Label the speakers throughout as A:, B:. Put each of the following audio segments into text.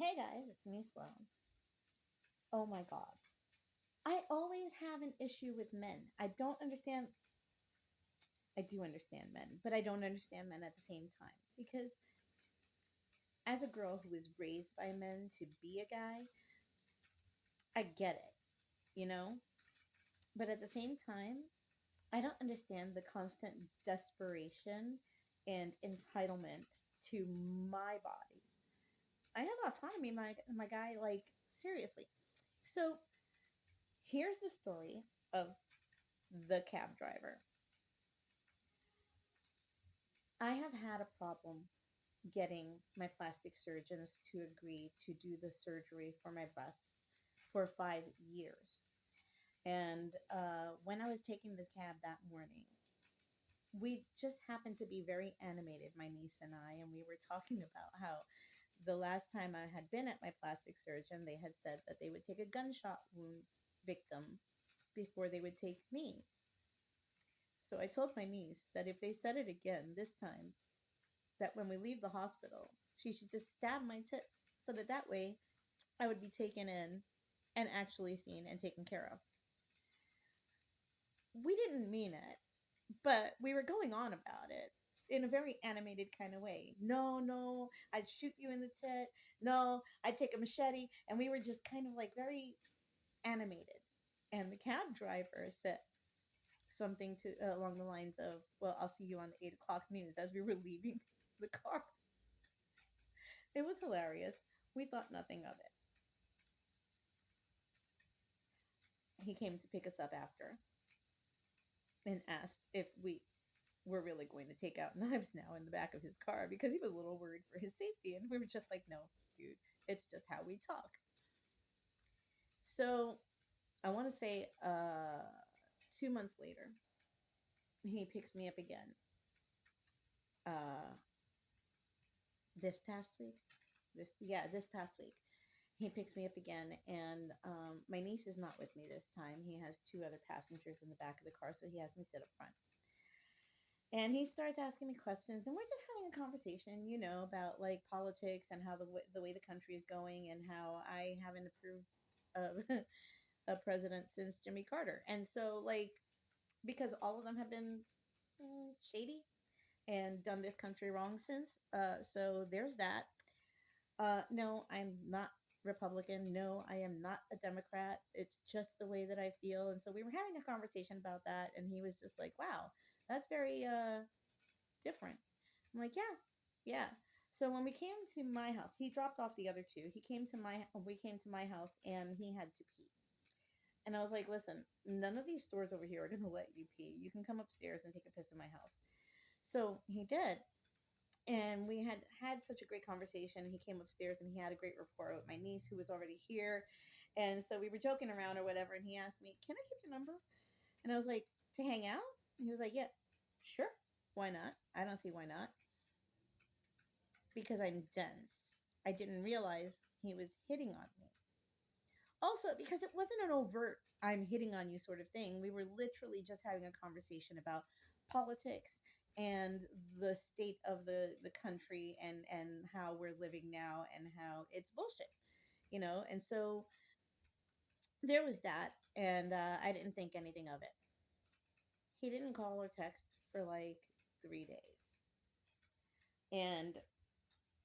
A: Hey guys, it's me, Sloan. Oh my god. I always have an issue with men. I don't understand. I do understand men, but I don't understand men at the same time. Because as a girl who was raised by men to be a guy, I get it, you know? But at the same time, I don't understand the constant desperation and entitlement to my body. I have autonomy, my guy, like, seriously. So here's the story of the cab driver. I have had a problem getting my plastic surgeons to agree to do the surgery for my breasts for 5 years. And when I was taking the cab that morning, we just happened to be very animated, my niece and I, and we were talking about how the last time I had been at my plastic surgeon, they had said that they would take a gunshot wound victim before they would take me. So I told my niece that if they said it again this time, that when we leave the hospital, she should just stab my tits so that that way I would be taken in and actually seen and taken care of. We didn't mean it, but we were going on about it in a very animated kind of way. No, no, I'd shoot you in the tit. No, I'd take a machete. And we were just kind of like very animated. And the cab driver said something to along the lines of, "Well, I'll see you on the 8 o'clock news," as we were leaving the car. It was hilarious. We thought nothing of it. He came to pick us up after and asked if we were really going to take out knives now in the back of his car because he was a little worried for his safety. And we were just like, no, dude, it's just how we talk. So I want to say 2 months later, he picks me up again. Uh, this past week, this past week, he picks me up again, and my niece is not with me this time. He has two other passengers in the back of the car, so he has me sit up front. And he starts asking me questions, and we're just having a conversation, about like politics and how the way the country is going, and how I haven't approved of a president since Jimmy Carter. And so, like, because all of them have been shady and done this country wrong since. So there's that. No, I'm not Republican. No, I am not a Democrat. It's just the way that I feel. And so we were having a conversation about that, and he was just like, "Wow, that's very different." I'm like, "Yeah, yeah." So when we came to my house, he dropped off the other two. We came to my house, and he had to pee. And I was like, "Listen, none of these stores over here are gonna let you pee. You can come upstairs and take a piss in my house." So he did, and we had such a great conversation. He came upstairs and he had a great rapport with my niece, who was already here. And so we were joking around or whatever, and he asked me, "Can I keep your number?" And I was like, "To hang out?" And he was like, "Yeah, sure, why not? I don't see why not." Because I'm dense, I didn't realize he was hitting on me. Also, because it wasn't an overt "I'm hitting on you" sort of thing. We were literally just having a conversation about politics and the state of the country, and how we're living now and how it's bullshit. And so there was that, and I didn't think anything of it. He didn't call or text for like 3 days, and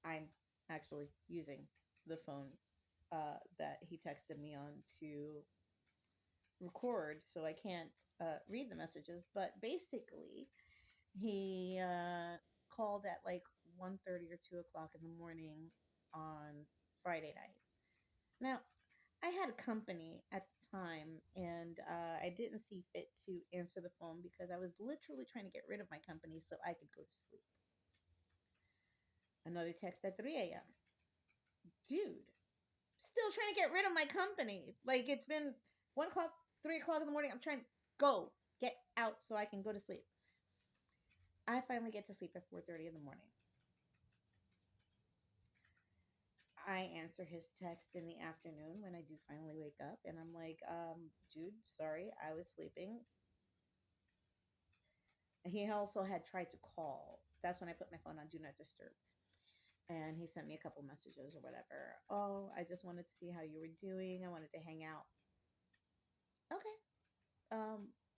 A: I'm actually using the phone that he texted me on to record, so I can't read the messages. But basically, he called at like 1:30 or 2 o'clock in the morning on Friday night. Now, I had a company at the time, and I didn't see fit to answer the phone because I was literally trying to get rid of my company so I could go to sleep. Another text at 3 a.m. Dude, still trying to get rid of my company. Like, it's been 1 o'clock, 3 o'clock in the morning. I'm trying to get out so I can go to sleep. I finally get to sleep at 4:30 in the morning. I answer his text in the afternoon when I do finally wake up, and I'm like, "Dude, sorry, I was sleeping." He also had tried to call. That's when I put my phone on Do Not Disturb. And he sent me a couple messages or whatever. Oh, I just wanted to see how you were doing. I wanted to hang out. Okay.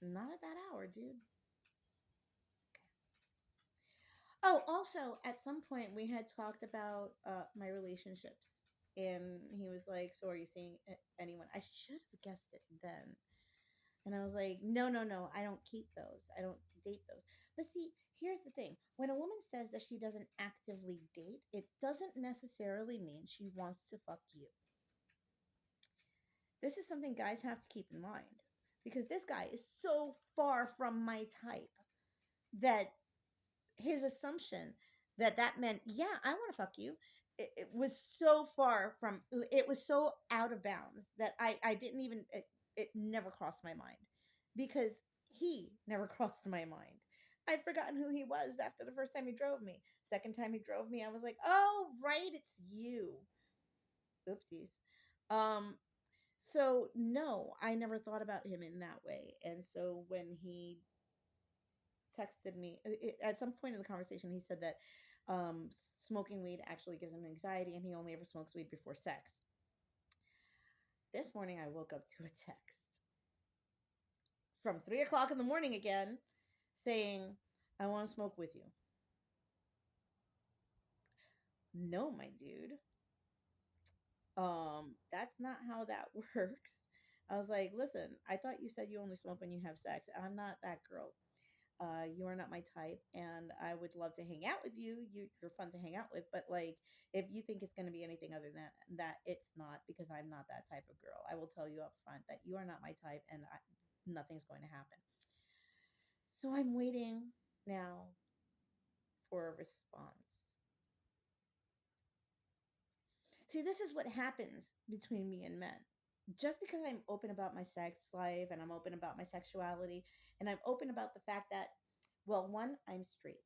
A: Not at that hour, dude. Oh, also, at some point we had talked about my relationships, and he was like, "So, are you seeing anyone?" I should have guessed it then, and I was like, "No, no, no. I don't keep those. I don't date those." But see, here's the thing: when a woman says that she doesn't actively date, it doesn't necessarily mean she wants to fuck you. This is something guys have to keep in mind because this guy is so far from my type that his assumption that that meant, yeah, I want to fuck you, it was so far from, it was so out of bounds that I didn't even, it never crossed my mind because he never crossed my mind. I'd forgotten who he was after the first time he drove me. Second time he drove me, I was like, oh, right, it's you. Oopsies. Um, so no, I never thought about him in that way. And so when he texted me at some point in the conversation, he said that smoking weed actually gives him anxiety and he only ever smokes weed before sex. This morning, I woke up to a text from 3 o'clock in the morning again saying, I want to smoke with you. No, my dude. That's not how that works. I was like, listen, I thought you said you only smoke when you have sex. I'm not that girl. You are not my type, and I would love to hang out with you. You're fun to hang out with, but like, if you think it's going to be anything other than that, it's not, because I'm not that type of girl. I will tell you up front that you are not my type, and nothing's going to happen. So I'm waiting now for a response. See, this is what happens between me and men. Just because I'm open about my sex life and I'm open about my sexuality and I'm open about the fact that, well, one, I'm straight.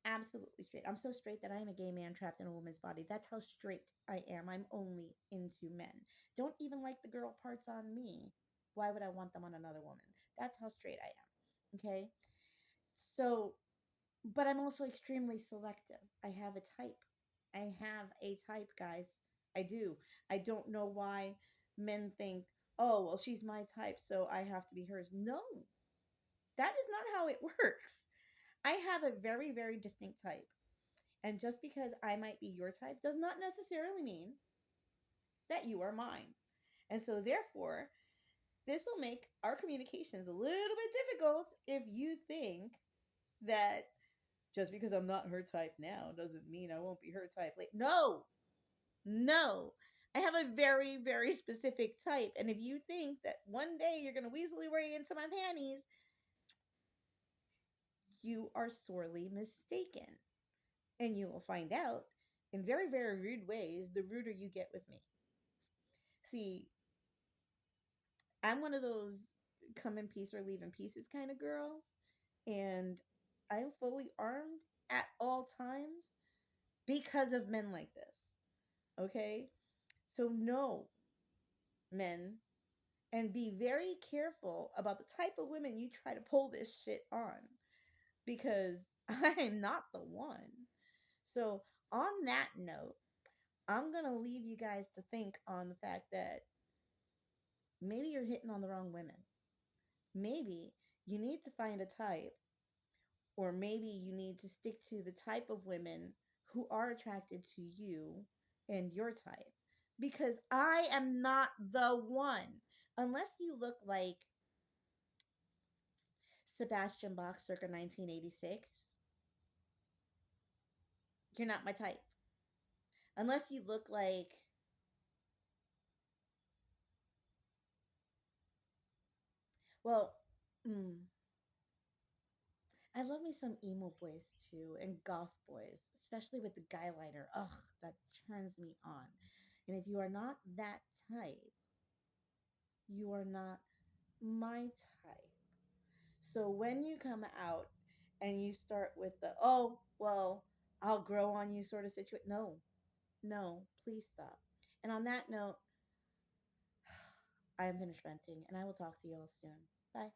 A: Absolutely straight. I'm so straight that I am a gay man trapped in a woman's body. That's how straight I am. I'm only into men. Don't even like the girl parts on me. Why would I want them on another woman? That's how straight I am. Okay? So, but I'm also extremely selective. I have a type. I have a type, guys. I do. I don't know why men think, oh, well, she's my type, so I have to be hers. No, that is not how it works. I have a very, very distinct type. And just because I might be your type does not necessarily mean that you are mine. And so, therefore, this will make our communications a little bit difficult if you think that just because I'm not her type now doesn't mean I won't be her type later. No, no. I have a very, very specific type. And if you think that one day you're going to weasel your way into my panties, you are sorely mistaken. And you will find out in very, very rude ways the ruder you get with me. See, I'm one of those come in peace or leave in pieces kind of girls. And I'm fully armed at all times because of men like this. Okay? So, no, men, and be very careful about the type of women you try to pull this shit on because I am not the one. So, on that note, I'm going to leave you guys to think on the fact that maybe you're hitting on the wrong women. Maybe you need to find a type, or maybe you need to stick to the type of women who are attracted to you and your type. Because I am not the one. Unless you look like Sebastian Bach circa 1986, you're not my type. Unless you look like, well, I love me some emo boys too, and goth boys, especially with the guy liner. Ugh, that turns me on. And if you are not that type, you are not my type. So when you come out and you start with the, oh, well, I'll grow on you sort of situation, no, no, please stop. And on that note, I am finished venting, and I will talk to you all soon. Bye.